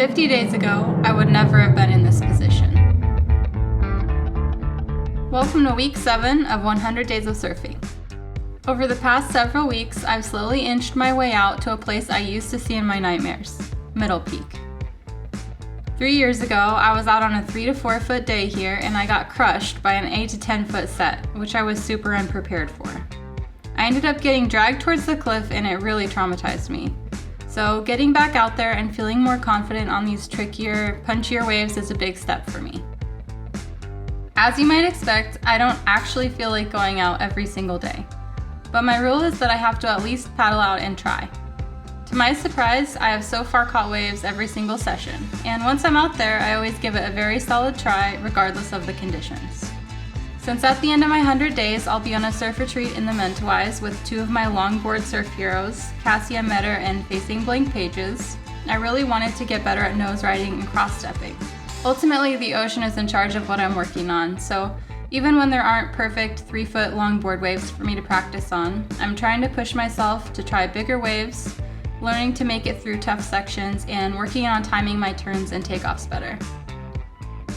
50 days ago, I would never have been in this position. Welcome to week 7 of 100 Days of Surfing. Over the past several weeks, I've slowly inched my way out to a place I used to see in my nightmares, Middle Peak. 3 years ago, I was out on a 3 to 4 foot day here and I got crushed by an 8 to 10 foot set, which I was super unprepared for. I ended up getting dragged towards the cliff and it really traumatized me. So getting back out there and feeling more confident on these trickier, punchier waves is a big step for me. As you might expect, I don't actually feel like going out every single day. But my rule is that I have to at least paddle out and try. To my surprise, I have so far caught waves every single session, and once I'm out there, I always give it a very solid try regardless of the conditions. Since at the end of my 100 days, I'll be on a surf retreat in the Mentawais with 2 of my longboard surf heroes, Cassia Metter and Facing Blank Pages, I really wanted to get better at nose riding and cross-stepping. Ultimately, the ocean is in charge of what I'm working on, so even when there aren't perfect 3-foot longboard waves for me to practice on, I'm trying to push myself to try bigger waves, learning to make it through tough sections, and working on timing my turns and takeoffs better.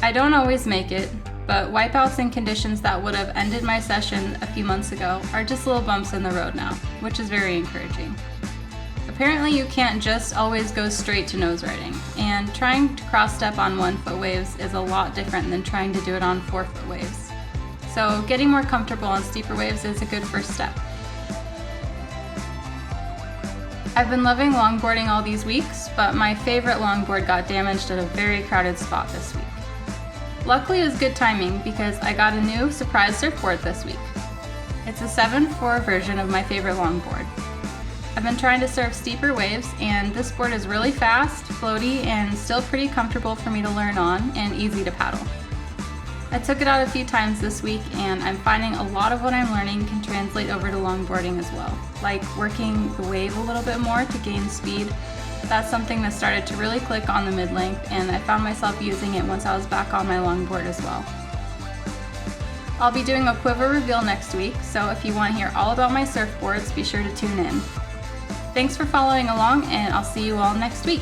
I don't always make it, but wipeouts and conditions that would have ended my session a few months ago are just little bumps in the road now, which is very encouraging. Apparently you can't just always go straight to nose riding, and trying to cross-step on 1-foot waves is a lot different than trying to do it on 4-foot waves. So getting more comfortable on steeper waves is a good first step. I've been loving longboarding all these weeks, but my favorite longboard got damaged at a very crowded spot this week. Luckily it was good timing because I got a new surprise surfboard this week. It's a 7.4 version of my favorite longboard. I've been trying to surf steeper waves and this board is really fast, floaty, and still pretty comfortable for me to learn on and easy to paddle. I took it out a few times this week and I'm finding a lot of what I'm learning can translate over to longboarding as well, like working the wave a little bit more to gain speed. That's something that started to really click on the mid-length and I found myself using it once I was back on my longboard as well. I'll be doing a quiver reveal next week, so if you want to hear all about my surfboards, be sure to tune in. Thanks for following along and I'll see you all next week.